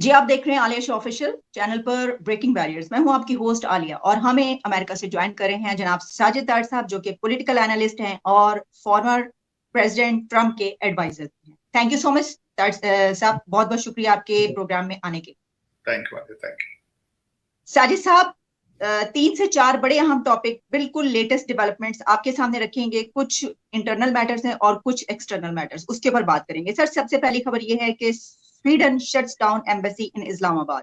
जी, आप देख रहे हैं आलिया शो ऑफिशियल चैनल पर ब्रेकिंग बैरियर्स। मैं हूं आपकी होस्ट आलिया और हमें अमेरिका से ज्वाइन कर रहे हैं जनाब साजिद तार साहब, जो कि पॉलिटिकल एनालिस्ट हैं और फॉर्मर प्रेसिडेंट ट्रंप के एडवाइजर हैं। थैंक यू सो मच साहब, बहुत बहुत शुक्रिया आपके प्रोग्राम में आने के। Thank you. साजिद साहब, 3 से 4 बड़े अहम टॉपिक, बिल्कुल लेटेस्ट डेवलपमेंट्स आपके सामने रखेंगे। कुछ इंटरनल मैटर्स हैं और कुछ एक्सटर्नल मैटर्स, उसके ऊपर बात करेंगे। सर, सबसे पहली खबर यह है कि Sweden shuts down embassy in Islamabad.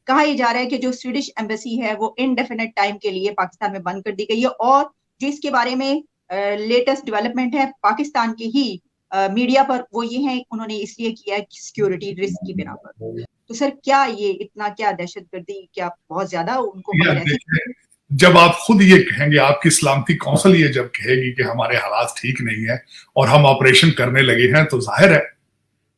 कहा यह जा रहा है कि जो स्वीडिश एम्बेसी है वो इनडेफिनेट टाइम के लिए पाकिस्तान में बंद कर दी गई है, और जो इसके बारे में लेटेस्ट डेवलपमेंट है पाकिस्तान की ही मीडिया पर, वो ये है उन्होंने इसलिए किया है सिक्योरिटी रिस्क की बिना पर। तो सर, क्या ये इतना, क्या दहशतगर्दी, क्या बहुत ज्यादा उनको खबर ऐसी? जब आप खुद ये कहेंगे, आपकी सलामती कौंसिल ये जब कहेगी कि हमारे हालात ठीक नहीं है और हम ऑपरेशन करने लगे हैं, तो जाहिर है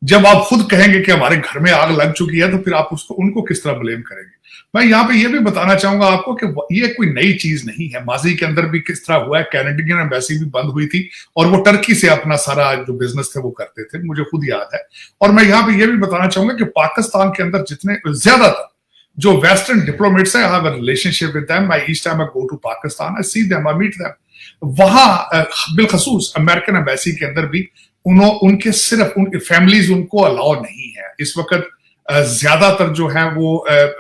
जब आप खुद कहेंगे कि हमारे घर में आग लग चुकी है, तो फिर आप उनको किस तरह ब्लेम करेंगे। मैं यहाँ पे ये भी बताना चाहूंगा आपको कि ये कोई नई चीज नहीं है। माजी के अंदर भी किस तरह हुआ है, कैनेडियन एम्बेसी भी बंद हुई थी और वो टर्की से अपना सारा जो बिजनेस थे वो करते थे, मुझे खुद याद है। और मैं यहाँ पे ये भी बताना चाहूंगा कि पाकिस्तान के अंदर जितने ज्यादातर जो वेस्टर्न डिप्लोमेट्स है, I have a relationship with them. Each time I go to Pakistan, I see them, I meet them. वहां बिलखसूस अमेरिकन एम्बेसी के अंदर भी उनके सिर्फ उनके फैमिलीज उनको अलाउ नहीं है इस वक्त। ज्यादातर जो है वो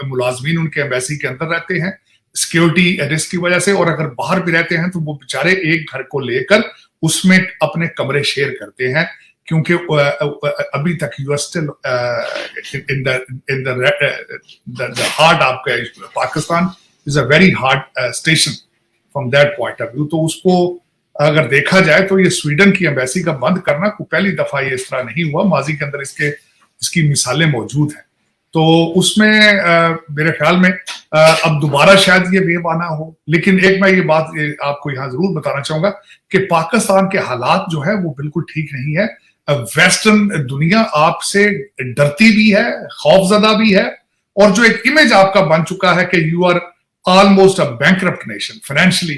मुलाजमीन उनके एम्बेसी के अंदर रहते हैं सिक्योरिटी रिस्क की वजह से, और अगर बाहर भी रहते हैं तो वो बेचारे एक घर को लेकर उसमें अपने कमरे शेयर करते हैं, क्योंकि अभी तक you are still in the heart. आपका Pakistan is a very hard station from that point of view. तो उसको अगर देखा जाए तो ये स्वीडन की एम्बेसी का बंद करना को पहली दफा ये इस तरह नहीं हुआ। माजी के अंदर इसकी मिसालें मौजूद हैं। तो उसमें मेरे ख्याल में अब दोबारा शायद ये वेव आना हो। लेकिन एक मैं ये बात आपको यहाँ जरूर बताना चाहूंगा कि पाकिस्तान के हालात जो है वो बिल्कुल ठीक नहीं है। वेस्टर्न दुनिया आपसे डरती भी है, खौफजदा भी है, और जो एक इमेज आपका बन चुका है कि you are almost a bankrupt nation, financially,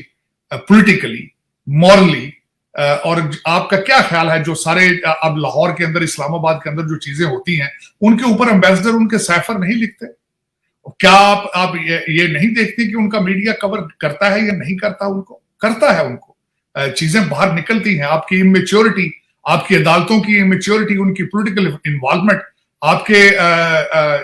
politically, morally. और आपका क्या ख्याल है जो सारे अब लाहौर के अंदर, इस्लामाबाद के अंदर जो चीजें होती हैं, उनके ऊपर एम्बेसडर उनके सैफर नहीं लिखते? क्या आप ये नहीं देखते कि उनका मीडिया कवर करता है या नहीं करता? उनको करता है, उनको चीजें बाहर निकलती हैं। आपकी इमेच्योरिटी, आपकी अदालतों की इमेच्योरिटी, उनकी पॉलिटिकल इन्वॉल्वमेंट, आपके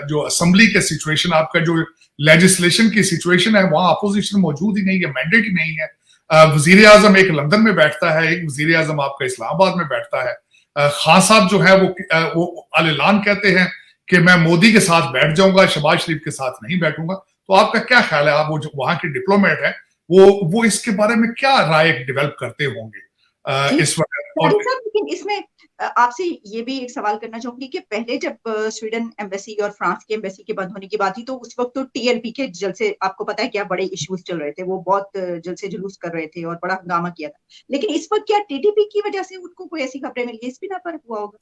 जो असेंबली के सिचुएशन, आपका जो लेजिस्लेशन की सिचुएशन है, वहां अपोजिशन मौजूद ही नहीं है, मैंडेट ही नहीं है। वजीर आजम एक लंदन में बैठता है, एक वजीर आजम आपका इस्लामाबाद में बैठता है। खान साहब जो है वो अल-ऐलान कहते हैं कि मैं मोदी के साथ बैठ जाऊंगा, शहबाज शरीफ के साथ नहीं बैठूंगा। तो आपका क्या ख्याल है, आप वो जो वहां के डिप्लोमेट है वो इसके बारे में क्या राय डेवलप करते होंगे इस वक्त? और लेकिन इसमें आपसे ये भी एक सवाल करना चाहूंगी कि पहले जब स्वीडन एम्बेसी और फ्रांस की एम्बेसी के बंद होने की बात थी, तो उस वक्त तो टीएलपी के जलसे, आपको पता है क्या बड़े इश्यूज चल रहे थे, वो बहुत जलसे जुलूस कर रहे थे और बड़ा हंगामा किया था। लेकिन इस वक्त क्या टीटीपी की वजह से उनको कोई ऐसी खबरें मिली, इस बिना पर हुआ होगा?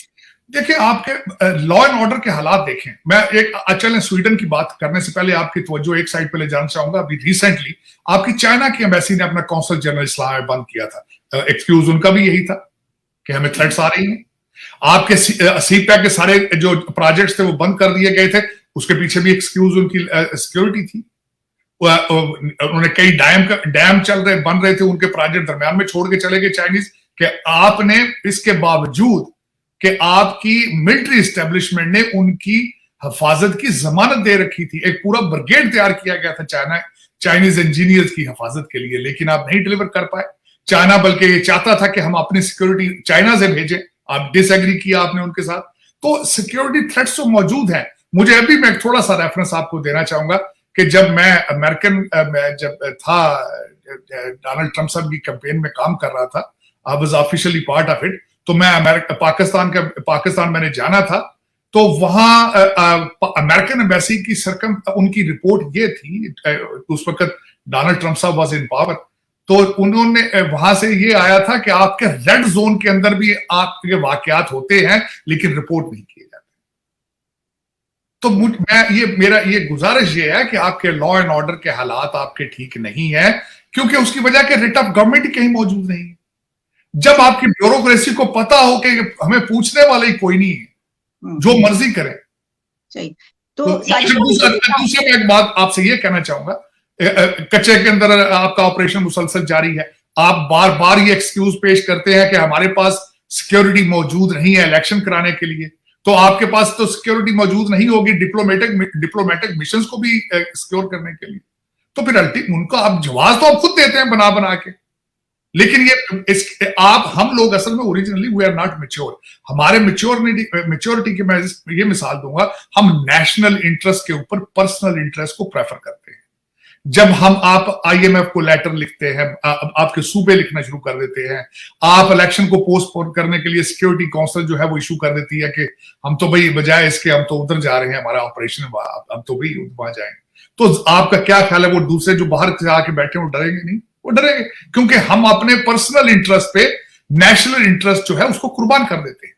देखिए, आपके लॉ एंड ऑर्डर के हालात देखें। मैं एक चलें स्वीडन की बात करने से पहले आपकी तवज्जो एक साइड पे ले जाना चाहूंगा। अभी रिसेंटली आपकी चाइना की एम्बेसी ने अपना कौंसल जनरल इस्लाम में बंद किया था। एक्सक्यूज उनका भी यही था कि हमें थ्रेट्स आ रही हैं। आपके सीपैक के सारे जो प्रोजेक्ट्स थे वो बंद कर दिए गए थे, उसके पीछे भी एक्सक्यूज उनकी सिक्योरिटी थी। उन्होंने कई डैम चल रहे, बन रहे थे, उनके प्रोजेक्ट दरमियान में छोड़ के चले गए चाइनीज। कि आपने इसके बावजूद कि आपकी मिलिट्री एस्टेब्लिशमेंट ने उनकी हिफाजत की जमानत दे रखी थी, एक पूरा ब्रिगेड तैयार किया गया था चाइनीज इंजीनियर्स की हिफाजत के लिए, लेकिन आप नहीं डिलीवर कर पाए। चाइना बल्कि ये चाहता था कि हम अपनी सिक्योरिटी चाइना से भेजें, आप डिसएग्री किया आपने उनके साथ। तो सिक्योरिटी थ्रेट्स तो मौजूद हैं। मुझे अभी मैं थोड़ा सा रेफरेंस आपको देना चाहूंगा कि जब मैं अमेरिकन जब था डोनाल्ड ट्रंप साहब की कैंपेन में काम कर रहा था, I was officially part of it. तो मैं पाकिस्तान मैंने जाना था। तो वहां अमेरिकन एम्बेसी की उनकी रिपोर्ट ये थी, उस वक्त डोनाल्ड ट्रंप साहब वाज इन पावर। तो उन्होंने वहां से ये आया था कि आपके रेड जोन के अंदर भी आपके वाकयात होते हैं, लेकिन रिपोर्ट नहीं किए जाते। तो मेरा ये गुजारिश ये है कि आपके लॉ एंड ऑर्डर के हालात आपके ठीक नहीं है, क्योंकि उसकी वजह के रिट ऑफ गवर्नमेंट कहीं मौजूद नहीं है। जब आपकी ब्यूरोक्रेसी को पता हो कि हमें पूछने वाला ही कोई नहीं है, जो मर्जी करें। सही। तो दूसरा मैं एक बात आपसे ये कहना चाहूंगा, कच्चे के अंदर आपका ऑपरेशन मुसलसल जारी है, आप बार बार ये एक्सक्यूज पेश करते हैं कि हमारे पास सिक्योरिटी मौजूद नहीं है इलेक्शन कराने के लिए, तो आपके पास तो सिक्योरिटी मौजूद नहीं होगी डिप्लोमेटिक मिशन को भी सिक्योर करने के लिए, तो फिर उनका आप जवाब तो आप खुद देते हैं बना बना के। लेकिन ये हम लोग असल में originally we are not mature. हमारे मैच्योरिटी की मैं ये मिसाल दूंगा, हम नेशनल इंटरेस्ट के ऊपर पर्सनल इंटरेस्ट को प्रेफर करते हैं। जब आप IMF को लेटर लिखते हैं, आपके सूबे लिखना शुरू कर देते हैं, आप इलेक्शन को पोस्टपोन करने के लिए सिक्योरिटी काउंसिल जो है वो इशू कर देती है कि हम तो भाई बजाय इसके हम तो उधर जा रहे हैं, हमारा ऑपरेशन हम तो भाई वहां जाएंगे, तो आपका क्या ख्याल है वो दूसरे जो बाहर से आके बैठे वो डरेंगे नहीं? वो डरेंगे, क्योंकि हम अपने पर्सनल इंटरेस्ट पे नेशनल इंटरेस्ट जो है उसको कुर्बान कर देते हैं।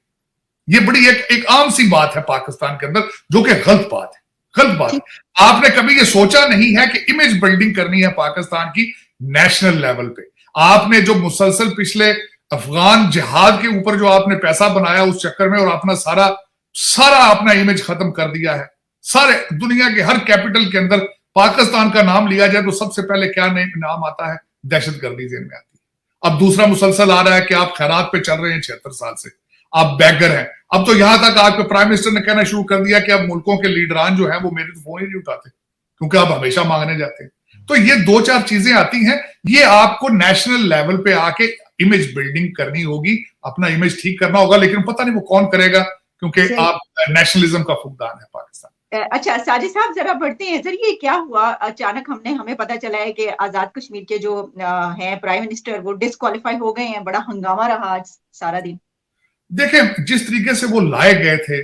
ये बड़ी एक आम सी बात है पाकिस्तान के अंदर, जो कि गलत बात है, गलत बात है। आपने कभी ये सोचा नहीं है कि इमेज बिल्डिंग करनी है पाकिस्तान की नेशनल लेवल पे? आपने जो मुसलसल पिछले अफगान जिहाद के ऊपर जो आपने पैसा बनाया उस चक्कर में, और अपना सारा अपना इमेज खत्म कर दिया है। सारे दुनिया के हर कैपिटल के अंदर पाकिस्तान का नाम लिया जाए तो सबसे पहले क्या नाम आता है? दहशतगर्दी जेल में आती है। अब दूसरा मुसलसल आ रहा है कि आप खैरात पे चल रहे हैं 76 साल से, आप बैगर हैं। अब तो यहां तक आपके प्राइम मिनिस्टर ने कहना शुरू कर दिया कि अब मुल्कों के लीडरान जो है वो मेरे तो फोन ही नहीं उठाते, क्योंकि आप हमेशा मांगने जाते हैं। तो ये 2-4 चीजें आती हैं, ये आपको नेशनल लेवल पे आके इमेज बिल्डिंग करनी होगी, अपना इमेज ठीक करना होगा, लेकिन पता नहीं वो कौन करेगा, क्योंकि आप नेशनलिज्म का फुकदान है पाकिस्तान। अच्छा साजिद साहब, जरा बढ़ते हैं। सर ये क्या हुआ अचानक? हमें पता चला है कि आजाद कश्मीर के जो हैं प्राइम मिनिस्टर वो डिस्क्वालीफाई हो गए हैं। बड़ा हंगामा रहा आज सारा दिन। देखें जिस तरीके से वो लाए गए थे,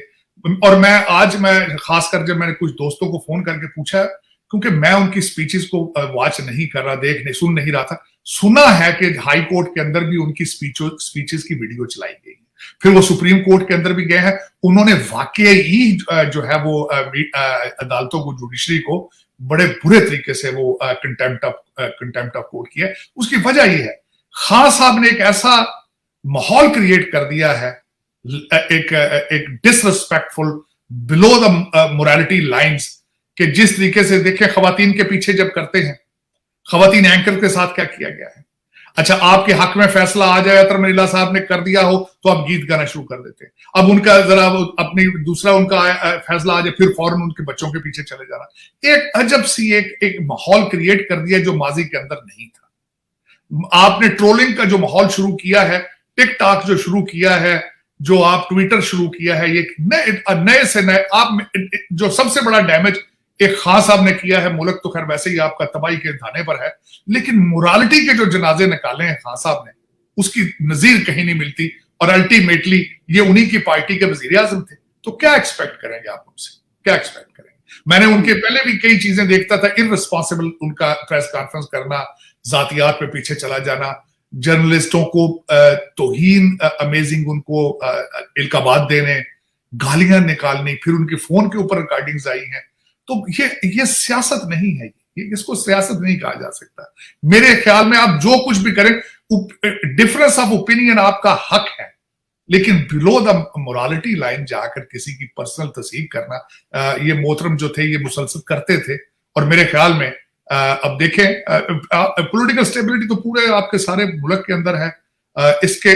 और मैं खासकर जब मैंने कुछ दोस्तों को फोन करके पूछा, क्योंकि मैं उनकी स्पीचेस को वॉच नहीं कर रहा, सुन नहीं रहा था, सुना है कि हाई कोर्ट के अंदर भी उनकी स्पीचेस की वीडियो चलाई गई, फिर वो सुप्रीम कोर्ट के अंदर भी गए हैं। उन्होंने वाकई जो है वो अदालतों को, जुडिशरी को बड़े बुरे तरीके से वो कंटेम्प्ट ऑफ कोर्ट किया। उसकी वजह ये है, खान साहब ने एक ऐसा माहौल क्रिएट कर दिया है, एक disrespectful below the morality lines, कि जिस तरीके से देखें खवातीन के पीछे जब करते हैं, खवातीन एंकर के साथ क्या किया गया है। अच्छा, आपके हक में फैसला आ जाए, अतर मनीला साहब ने कर दिया हो, तो आप गीत गाना शुरू कर देते हैं। अब उनका जरा अपनी दूसरा उनका फैसला आ जाए, फिर फौरन उनके बच्चों के पीछे चले जाना। एक अजब सी एक माहौल क्रिएट कर दिया जो माजी के अंदर नहीं था। आपने ट्रोलिंग का जो माहौल शुरू किया है, टिकटॉक जो शुरू किया है, जो आप ट्विटर शुरू किया है, ये नए से नए आप जो सबसे बड़ा डैमेज एक खान साहब ने किया है। मुल्क तो खैर वैसे ही आपका तबाही के धाने पर है, लेकिन मोरालिटी के जो जनाजे निकाले हैं खान साहब ने, उसकी नजीर कहीं नहीं मिलती। और अल्टीमेटली ये उन्हीं की पार्टी के वजीर आजम थे, तो क्या एक्सपेक्ट करेंगे आप उनसे? क्या एक्सपेक्ट करेंगे? मैंने उनके पहले भी कई चीजें देखता था, इररिस्पॉन्सिबल उनका प्रेस कॉन्फ्रेंस करना, जातियात पे पीछे चला जाना, जर्नलिस्टों को तौहीन अमेजिंग उनको इल्काबात देने, गालियां निकालनी, फिर उनके फोन के ऊपर रिकॉर्डिंग्स आई हैं। तो ये सियासत नहीं है, इसको सियासत नहीं कहा जा सकता। मेरे ख्याल में आप जो कुछ भी करें, डिफरेंस ऑफ ओपिनियन आपका हक है, लेकिन बिलो द मोरालिटी लाइन जाकर किसी की पर्सनल तस्हीक करना, ये मोहतरम जो थे ये मुसलसल करते थे। और मेरे ख्याल में अब देखें, पॉलिटिकल स्टेबिलिटी तो पूरे आपके सारे मुल्क के अंदर है,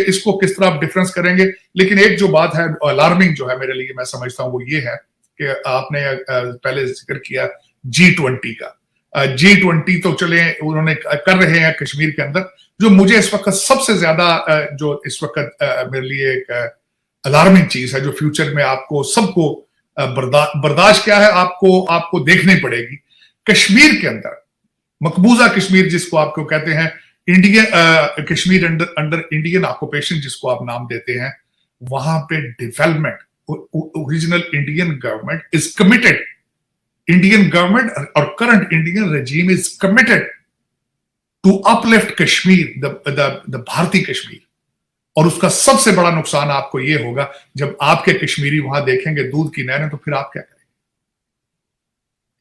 इसको किस तरह आप डिफरेंस करेंगे। लेकिन एक जो बात है अलार्मिंग जो है मेरे लिए, मैं समझता हूं वो ये है कि आपने पहले जिक्र किया G20 का। G20 तो चले उन्होंने कर रहे हैं कश्मीर के अंदर। जो मुझे इस वक्त सबसे ज्यादा जो इस वक्त मेरे लिए एक अलार्मिंग चीज है, जो फ्यूचर में आपको सबको बर्दाश्त क्या है आपको देखनी पड़ेगी। कश्मीर के अंदर मकबूजा कश्मीर जिसको आपको कहते हैं, Indian Kashmir under Indian occupation जिसको आप नाम देते हैं, वहां पे development, original Indian government is committed, Indian government और current Indian regime is committed to uplift Kashmir, the भारतीय कश्मीर। और उसका सबसे बड़ा नुकसान आपको यह होगा, जब आपके कश्मीरी वहां देखेंगे दूध की नहरें, तो फिर आप क्या करेंगे?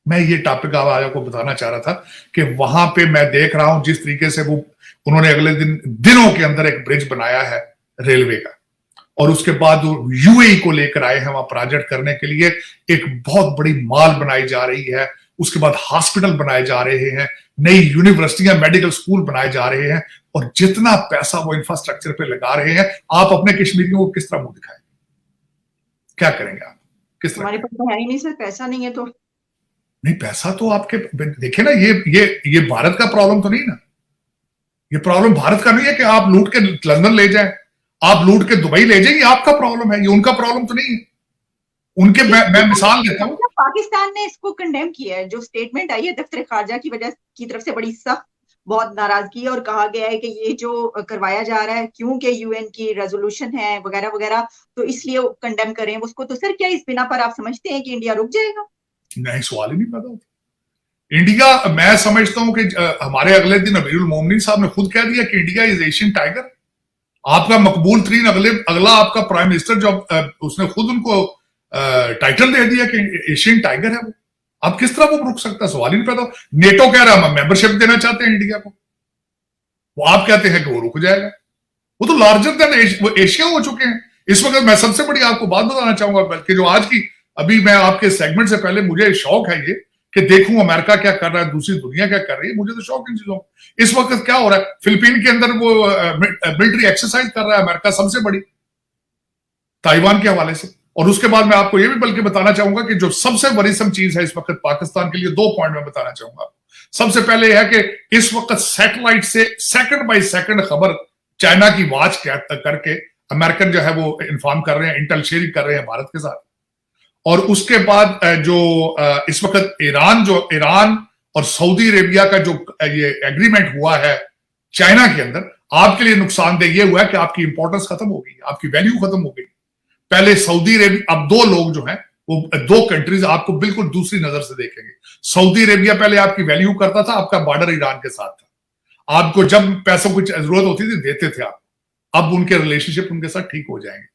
मैं ये टॉपिक आपको बताना चाह रहा था कि वहां पे मैं देख रहा हूं जिस तरीके से उन्होंने अगले दिनों के अंदर एक ब्रिज बनाया है रेलवे का, और उसके बाद यूएई को लेकर आए हैं वहां प्रोजेक्ट करने के लिए। एक बहुत बड़ी मॉल बनाई जा रही है, उसके बाद हॉस्पिटल बनाए जा रहे हैं, नई यूनिवर्सिटियां मेडिकल स्कूल बनाए जा रहे हैं, और जितना पैसा वो इंफ्रास्ट्रक्चर पे लगा रहे हैं, आप अपने कश्मीरियों को किस तरह मुंह दिखाएंगे? क्या करेंगे आप? किस तरह? हमारे पास तो है ही नहीं सर, पैसा नहीं है तो नहीं, पैसा तो आपके देखे ना, ये भारत का प्रॉब्लम तो नहीं ना। ये प्रॉब्लम भारत का नहीं है कि आप लूट के लंदन ले जाएं, आप लूट के दुबई ले जाएं, ये आपका प्रॉब्लम है, ये उनका प्रॉब्लम तो नहीं है। उनके मैं मिसाल देता हूं। पाकिस्तान ने इसको कंडेम किया है, जो स्टेटमेंट आई है दफ्तर खारजा की तरफ से बड़ी सख्त बहुत नाराजगी है, और कहा गया है कि ये जो करवाया जा रहा है क्योंकि यूएन की रेजोल्यूशन है वगैरह वगैरह, तो इसलिए कंडेम करें उसको। तो सर क्या इस बिना पर आप समझते हैं कि इंडिया रुक जाएगा? नहीं, सवाल ही नहीं पैदा होता। इंडिया, मैं समझता हूं कि हमारे अगले दिन अमीरुल मोमिनीन साहब ने खुद कह दिया कि इंडिया इज एशियन टाइगर। आपका मकबूल तरीन अगला आपका प्राइम मिनिस्टर, जो उसने खुद उनको टाइटल दे दिया कि एशियन टाइगर है वो। अब किस तरह वो रुक सकता है? सवाल ही नहीं पैदा। नेटो कह रहा है हम मेंबरशिप देना चाहते हैं इंडिया को, वो आप कहते हैं कि वो रुक जाएगा। वो तो लार्जर देन एशिया हो चुके हैं इस वक्त। मैं सबसे बड़ी आपको बात बताना चाहूंगा, बल्कि जो आज की, अभी मैं आपके सेगमेंट से पहले, मुझे शौक है ये कि देखूं अमेरिका क्या कर रहा है, दूसरी दुनिया क्या कर रही है। मुझे तो शौक इन चीजों। इस वक्त क्या हो रहा है, फिलीपीन के अंदर वो मिलिट्री एक्सरसाइज कर रहा है अमेरिका, सबसे बड़ी, ताइवान के हवाले से। और उसके बाद मैं आपको ये भी बल्कि बताना चाहूंगा कि जो सबसे वरीसम चीज है इस वक्त पाकिस्तान के लिए, 2 पॉइंट मैं बताना चाहूंगा। सबसे पहले यह है कि इस वक्त सैटेलाइट से सेकंड बाय सेकंड खबर चाइना की वॉच करके अमेरिकन जो है वो इन्फॉर्म कर रहे हैं, इंटेल शेयरिंग कर रहे हैं भारत के साथ। और उसके बाद जो इस वक्त ईरान और सऊदी अरेबिया का जो ये एग्रीमेंट हुआ है चाइना के अंदर, आपके लिए नुकसानदेह ये हुआ है कि आपकी इंपॉर्टेंस खत्म हो गई, आपकी वैल्यू खत्म हो गई। पहले सऊदी अरेबिया, अब 2 लोग जो हैं वो 2 कंट्रीज आपको बिल्कुल दूसरी नजर से देखेंगे। सऊदी अरेबिया पहले आपकी वैल्यू करता था, आपका बॉर्डर ईरान के साथ था, आपको जब पैसों की जरूरत होती थी देते थे आप। अब उनके रिलेशनशिप उनके साथ ठीक हो जाएंगे,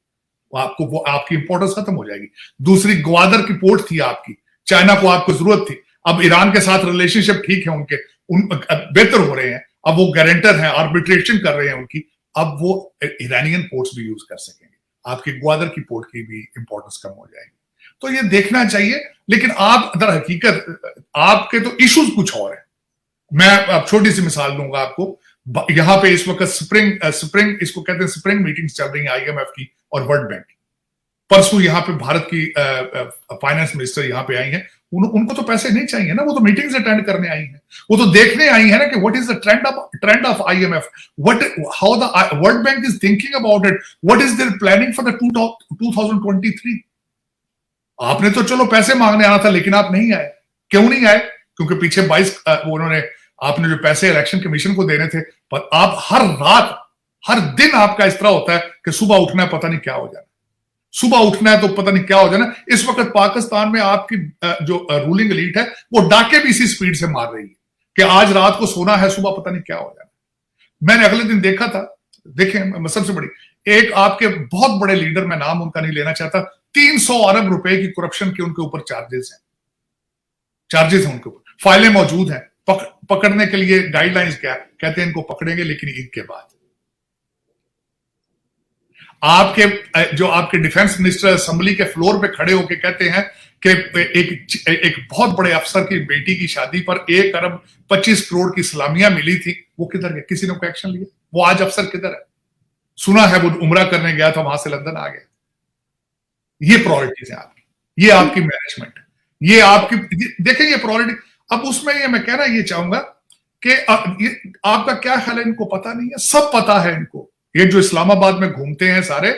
आपको वो आपकी इंपॉर्टेंस खत्म हो जाएगी। दूसरी, ग्वादर की पोर्ट थी आपकी, चाइना को आपको जरूरत थी, अब ईरान के साथ रिलेशनशिप ठीक है उनके, बेहतर हो रहे हैं, अब वो गारंटर हैं, आर्बिट्रेशन कर रहे हैं उनकी, अब वो ईरानियन पोर्ट्स भी यूज कर सकेंगे, आपकी ग्वादर की पोर्ट की भी इंपॉर्टेंस कम हो जाएगी। तो ये देखना चाहिए। लेकिन आप दर हकीकत आपके तो इश्यूज कुछ और है। मैं अब छोटी सी मिसाल दूंगा आपको। यहां पे इस वक्त स्प्रिंग इसको कहते हैं, स्प्रिंग मीटिंग्स चल रही हैं आईएमएफ की और वर्ल्ड बैंक की। परसों यहाँ पे भारत की फाइनेंस मिनिस्टर यहाँ पे आई हैं, उनको तो पैसे नहीं चाहिए ना, वो तो मीटिंग्स अटेंड करने आई हैं, वो तो देखने आई है ना कि what is the trend of IMF, how the world bank is thinking about it, what is their planning for the 2023। आपने तो चलो पैसे मांगने आना था, लेकिन आप नहीं आए। क्यों नहीं आए? क्योंकि पीछे 22 उन्होंने, आपने जो पैसे इलेक्शन कमीशन को देने थे, पर आप हर रात हर दिन आपका इस तरह होता है कि सुबह उठना है पता नहीं क्या हो जाना, सुबह उठना है तो पता नहीं क्या हो जाना। इस वक्त पाकिस्तान में आपकी जो रूलिंग एलीट है वो डाके भी इसी स्पीड से मार रही है कि आज रात को सोना है, सुबह पता नहीं क्या हो जाना। मैंने अगले दिन देखा था, देखें सबसे बड़ी एक आपके बहुत बड़े लीडर, मैं नाम उनका नहीं लेना चाहता, 300 अरब रुपए की करप्शन के उनके ऊपर चार्जेस हैं उनके ऊपर, फाइलें मौजूद हैं। पकड़ने के लिए गाइडलाइंस क्या कहते हैं, इनको पकड़ेंगे लेकिन ईद के बाद। आपके डिफेंस मिनिस्टर असेंबली के फ्लोर पे खड़े होकर कहते हैं कि एक बहुत बड़े अफसर की बेटी की शादी पर 1 अरब 25 करोड़ की सलामियां मिली थी, वो किधर गया? किसी ने कोई एक्शन लिया? वो आज अफसर किधर है? सुना है वो उम्रा करने गया था, वहां से लंदन आ गया। ये प्रायोरिटीज है आपकी, ये आपकी मैनेजमेंट, ये आपकी, देखें ये प्रायोरिटी। अब उसमें ये मैं कहना ये चाहूंगा कि आपका क्या ख्याल है? इनको पता नहीं है, सब पता है इनको। ये जो इस्लामाबाद में घूमते हैं सारे,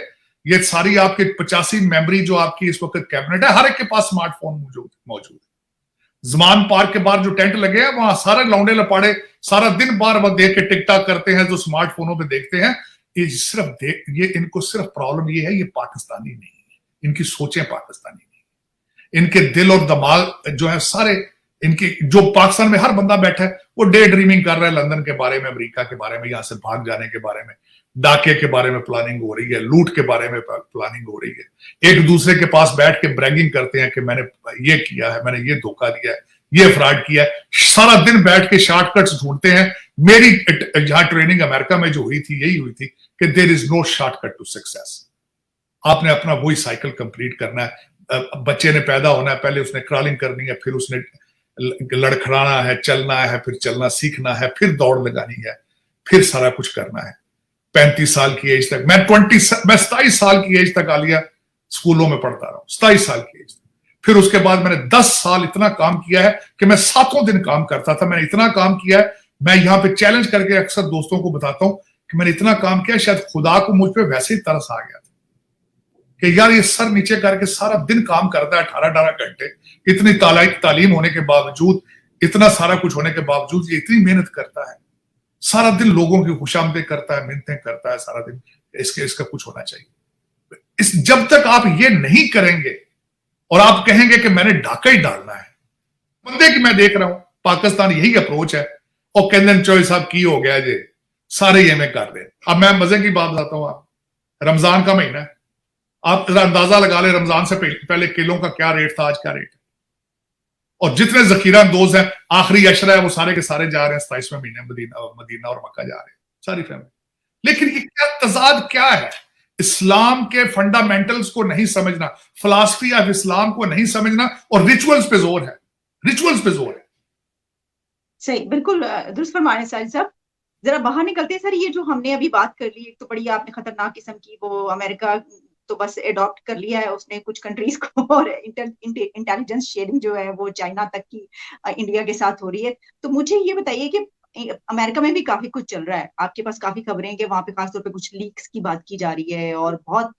ये सारी आपके 85 मेंबरी जो आपकी इस वक्त कैबिनेट है, हर एक के पास स्मार्टफोन मौजूद है। जमान पार्क के बाहर जो टेंट लगे हैं, वहां सारे लौंडे लपाड़े सारा दिन बार बार देख के टिकटॉक करते हैं, जो स्मार्टफोनों पे देखते हैं। ये इनको सिर्फ प्रॉब्लम ये है, ये पाकिस्तानी नहीं है, इनकी सोचें पाकिस्तानी नहीं, इनके दिल और दिमाग जो है सारे इनकी, जो पाकिस्तान में हर बंदा बैठा है वो डे ड्रीमिंग कर रहा है लंदन के बारे में, अमेरिका के बारे में, यहां से भाग जाने के बारे में, डाके के बारे में प्लानिंग हो रही है, लूट के बारे में प्लानिंग हो रही है। एक दूसरे के पास बैठ के ब्रैगिंग करते हैं कि मैंने ये किया है, मैंने ये धोखा दिया है, ये फ्रॉड किया है। सारा दिन बैठ के शॉर्टकट्स ढूंढते हैं। मेरी जहां ट्रेनिंग अमेरिका में जो हुई थी, यही हुई थी कि there is no shortcut to success. आपने अपना वही साइकिल कंप्लीट करना है। बच्चे ने पैदा होना है, पहले उसने क्रॉलिंग करनी है, फिर उसने लड़खड़ाना है, चलना है, फिर चलना सीखना है, फिर दौड़ लगानी है, फिर सारा कुछ करना है। 35 साल की एज तक मैं 27 साल की एज तक आलिया स्कूलों में पढ़ता रहा हूं, 27 साल की एज तक। फिर उसके बाद मैंने 10 साल इतना काम किया है कि मैं 7 दिन काम करता था। मैंने इतना काम किया है, मैं यहां पे चैलेंज करके अक्सर दोस्तों को बताता हूं कि मैंने इतना काम किया, शायद खुदा को मुझ पे वैसे ही तरस आ गया था कि यार ये सर नीचे करके सारा दिन काम करता है 18-18 घंटे, इतनी तालीम होने के बावजूद, इतना सारा कुछ होने के बावजूद ये इतनी मेहनत करता है, सारा दिन लोगों की खुशामदें करता है, मिन्नतें करता है सारा दिन, इसका कुछ होना चाहिए। जब तक आप ये नहीं करेंगे और आप कहेंगे कि मैंने डाका ही डालना है, बंदे की मैं देख रहा हूं पाकिस्तान यही अप्रोच है, और कहते चौधरी साहब की हो गया जी, सारे ये में कर रहे। अब मैं मजे की बात बताता हूं, आप रमजान का महीना है, आप अंदाजा लगा ले रमजान से पहले किलों का क्या रेट था, आज क्या रेट है। और जितने जखीरा अंदोज हैं, आखिरी अशरा है, वो सारे के सारे जा रहे हैं 27वें महीने मदीना और मक्का जा रहे हैं सारी फैमिली। लेकिन ये क्या तजाद क्या है, इस्लाम के फंडामेंटल्स को नहीं समझना, फिलॉसफी ऑफ इस्लाम को नहीं समझना, और रिचुअल्स पे जोर है, रिचुअल्स पे जोर है। सही, बिल्कुल दुरुस्त फरमाया हैं साजिद साहब। जरा बाहर निकलते हैं सर, ये जो हमने अभी बात कर ली, एक तो बड़ी आपने खतरनाक किस्म की, वो अमेरिका तो बस अडॉप्ट कर लिया है उसने कुछ कंट्रीज को, और इंटेलिजेंस शेयरिंग जो है वो चाइना तक की इंडिया के साथ हो रही है। तो मुझे ये बताइए कि अमेरिका में भी काफी कुछ चल रहा है, आपके पास काफी खबरें हैं कि वहां पे खासतौर पे कुछ लीक्स की बात की जा रही है, और बहुत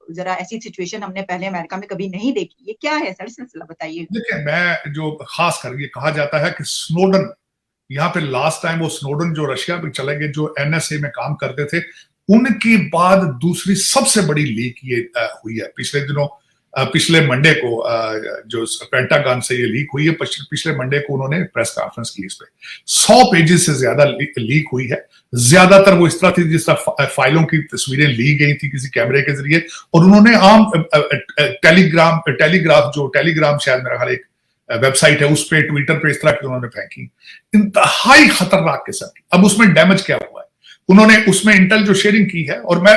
जरा ऐसी सिचुएशन हमने पहले अमेरिका में कभी नहीं देखी। ये क्या है सर, सिलसिला बताइए। देखिए, मैं जो खास कर ये कहा जाता है कि स्नोडन, यहाँ पे लास्ट टाइम वो स्नोडन जो रशिया में चले गए, जो एनएसए में काम करते थे, उनकी बाद दूसरी सबसे बड़ी लीक ये हुई है पिछले दिनों। पिछले मंडे को जो पेंटागन से ये लीक हुई है, पिछले मंडे को उन्होंने प्रेस कॉन्फ्रेंस की, इस पे 100 पेजेस से ज्यादा लीक हुई है। ज्यादातर वो इस तरह थी जिस तरह फाइलों की तस्वीरें ली गई थी किसी कैमरे के जरिए, और उन्होंने आम टेलीग्राम शायद मेरा ख्याल एक वेबसाइट है, उस पे ट्विटर पे इस तरह की उन्होंने फेंकी, इंतहाई खतरनाक किस्म की। अब उसमें डैमेज क्या हुआ है, उन्होंने उसमें इंटेल जो शेयरिंग की है, और मैं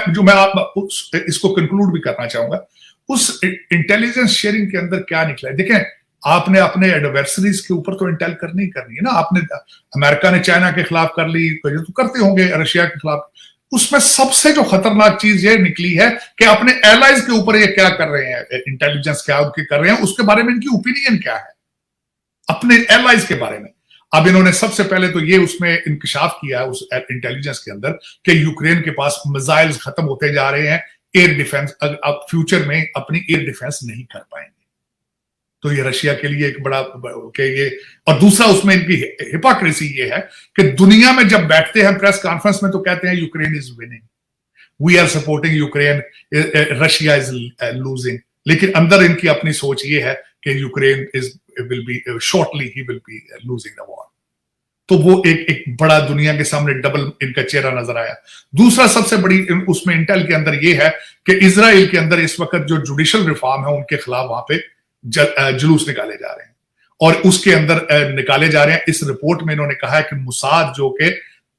इसको कंक्लूड भी करना चाहूंगा, उस इंटेलिजेंस शेयरिंग के अंदर क्या निकला है। देखें, आपने अपने एडवर्सरीज के ऊपर तो इंटेल करनी है ना। आपने अमेरिका ने चाइना के खिलाफ कर ली, तो करते होंगे रशिया के खिलाफ। उसमें सबसे जो खतरनाक चीज ये निकली है कि अपने एलाइज के ऊपर ये क्या कर रहे हैं, इंटेलिजेंस क्या उनके कर रहे हैं, उसके बारे में इनकी ओपिनियन क्या है अपने एलाइज के बारे में। अब इन्होंने सबसे पहले तो ये उसमें इंकशाफ किया है उस इंटेलिजेंस के अंदर कि यूक्रेन के पास मिसाइल्स खत्म होते जा रहे हैं, एयर डिफेंस अब फ्यूचर में अपनी एयर डिफेंस नहीं कर पाएंगे। तो ये रशिया के लिए एक बड़ा ये, और दूसरा उसमें इनकी हिपोक्रेसी ये है कि दुनिया में जब बैठते हैं प्रेस कॉन्फ्रेंस में तो कहते हैं Ukraine is winning, we are supporting Ukraine, Russia is losing, लेकिन अंदर इनकी अपनी सोच ये है कि Ukraine will be shortly he will be losing the war। तो वो एक बड़ा दुनिया के सामने डबल इनका चेहरा नजर आया। दूसरा सबसे बड़ी उसमें इंटेल के अंदर ये है कि इजराइल के अंदर इस वक्त जो जुडिशियल रिफॉर्म है उनके खिलाफ वहां पे जुलूस निकाले जा रहे हैं, और उसके अंदर निकाले जा रहे हैं। इस रिपोर्ट में इन्होंने कहा है कि मुसाद जो कि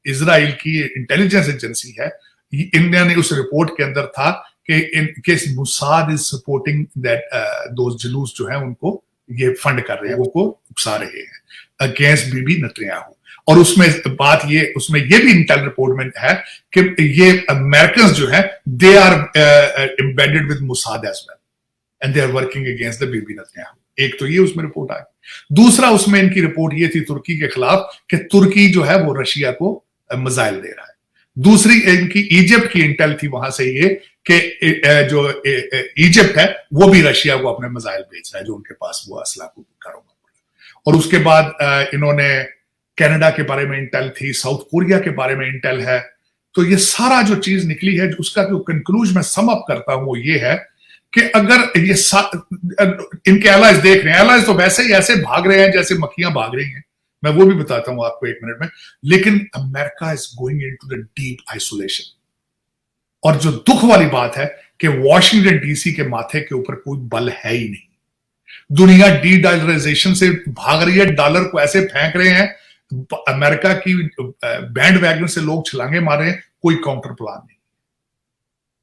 इजराइल की इंटेलिजेंस एजेंसी है, इन्होंने उस रिपोर्ट के अंदर था कि Mossad is supporting that those जुलूस जो है उनको ये फंड कर रहे हैं, उनको उकसा रहे हैं अगेंस्ट बीबी नेतन्याहू। और उसमें बात ये, उसमें ये भी इंटेल रिपोर्ट में है कि ये अमेरिकन जो है they are embedded with Mossad as well and they are working against the Bibi Netanyahu. एक तो ये उसमें रिपोर्ट आई। दूसरा उसमें इनकी रिपोर्ट ये थी तुर्की के खिलाफ कि तुर्की जो है वो रशिया को मिसाइल दे रहा है। दूसरी इनकी इजिप्ट की इंटेल थी, वहां से ये कि जो इजिप्ट है वो भी रशिया को अपने मिसाइल भेज रहा है, जो उनके पास वो असला को कारोबार। और उसके बाद इन्होंने कनाडा के बारे में इंटेल थी, साउथ कोरिया के बारे में इंटेल है। तो ये सारा जो चीज निकली है, उसका जो कंक्लूजन मैं सम अप करता हूं वो ये है कि अगर ये इनके एलाइज देख रहे हैं, एलाइज तो वैसे ही ऐसे भाग रहे हैं जैसे मक्खियां भाग रही हैं, मैं वो भी बताता हूं आपको 1 मिनट में। लेकिन America is going into the deep isolation. और जो दुख वाली बात है कि वॉशिंगटन डीसी के माथे के ऊपर कोई बल है ही नहीं। दुनिया डी डॉलराइजेशन से भाग रही है, डॉलर को ऐसे फेंक रहे हैं, अमेरिका की बैंड वैगन से लोग छलांगे मार रहे हैं, कोई काउंटर प्लान नहीं।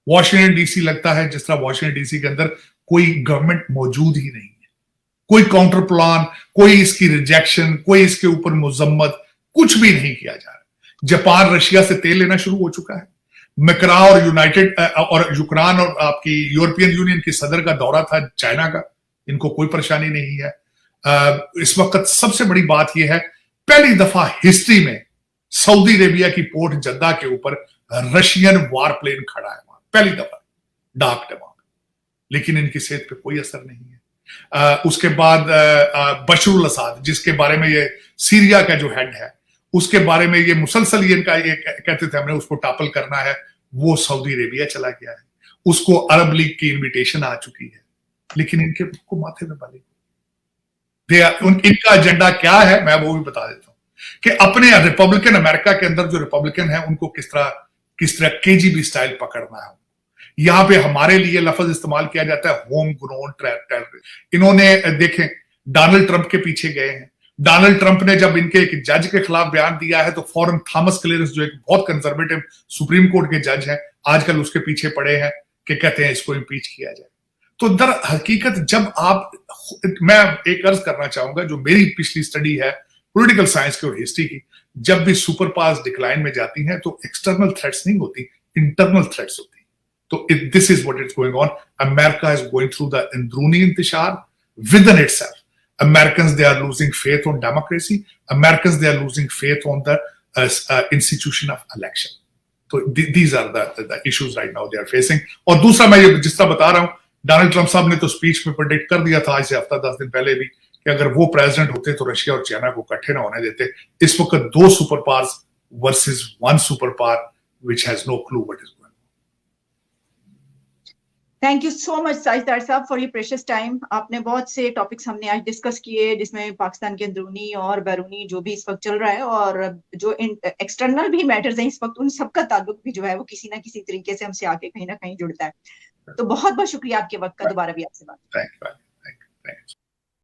वॉशिंगटन डीसी लगता है जिस तरह वॉशिंगटन डीसी के अंदर कोई गवर्नमेंट मौजूद ही नहीं है, कोई काउंटर प्लान, कोई इसकी रिजेक्शन, कोई इसके ऊपर मुजम्मत, कुछ भी नहीं किया जा रहा। जापान रशिया से तेल लेना शुरू हो चुका है। मैक्रा और यूक्रेन और आपकी यूरोपियन यूनियन की सदर का दौरा था चाइना का, इनको कोई परेशानी नहीं है। इस वक्त सबसे बड़ी बात यह है, पहली दफा हिस्ट्री में सऊदी अरेबिया की पोर्ट जद्दा के ऊपर रशियन वार प्लेन खड़ा है वहां, पहली दफा डाक डबा, लेकिन इनकी सेहत पे कोई असर नहीं है। उसके बाद बशर असाद, जिसके बारे में ये सीरिया का जो हेड है, उसके बारे में ये मुसलसल ये इनका ये कहते थे हमने उसको टॉपल करना है, वो सऊदी अरेबिया चला गया है, उसको अरब लीग की इनविटेशन आ चुकी है, लेकिन इनके को माथे में बाली। इनका एजेंडा क्या है मैं वो भी बता देता हूं कि अपने रिपब्लिकन अमेरिका के अंदर जो रिपब्लिकन है उनको किस तरह केजीबी स्टाइल पकड़ना है। यहां पे हमारे लिए लफ्ज इस्तेमाल किया जाता है होम ग्रोन टेररिस्ट। इन्होंने देखें डोनाल्ड ट्रंप के पीछे गए हैं। डोनाल्ड ट्रंप ने जब इनके एक जज के खिलाफ बयान दिया है तो फौरन थॉमस क्लेरेंस जो एक बहुत कंजर्वेटिव सुप्रीम कोर्ट के जज हैं आजकल उसके पीछे पड़े हैं कि कहते हैं इसको इम्पीच किया जाए। तो दर हकीकत जब आप, मैं एक अर्ज करना चाहूंगा, जो मेरी पिछली स्टडी है पॉलिटिकल साइंस की और हिस्ट्री की, जब भी सुपर पावर्स डिक्लाइन में जाती हैं तो एक्सटर्नल थ्रेट्स नहीं होती, इंटरनल थ्रेट्स होती। तो this is what is going on. America is going through the अंदरूनी इंतशार within itself. Americans, they are losing faith on democracy. Americans, they are losing faith on the institution of election. So these are the issues right now they are facing. और दूसरा मैं ये जिस तरह बता रहा हूं, डोनाल्ड ट्रंप साहब ने तो स्पीच में प्रेडिक्ट कर दिया था आज से हफ्ता 10 दिन पहले भी कि अगर वो प्रेसिडेंट होते तो रशिया और चाइना को इकट्ठे ना होने देते। इस वक्त 2 super powers versus 1 super power which has no clue what is going on. Thank you so much Sajidar साहब फॉर योर प्रेशियस टाइम। आपने बहुत से टॉपिक्स हमने आज डिस्कस किए जिसमें पाकिस्तान के अंदरूनी और बैरूनी जो भी इस वक्त चल रहा है और जो एक्सटर्नल भी मैटर्स हैं इस वक्त, उन सबका ताल्लुक भी जो है वो किसी ना किसी तरीके से हमसे आके कहीं ना कहीं जुड़ता है। तो बहुत बहुत शुक्रिया आपके वक्त का। दोबारा भी आपसे बात। Thank you.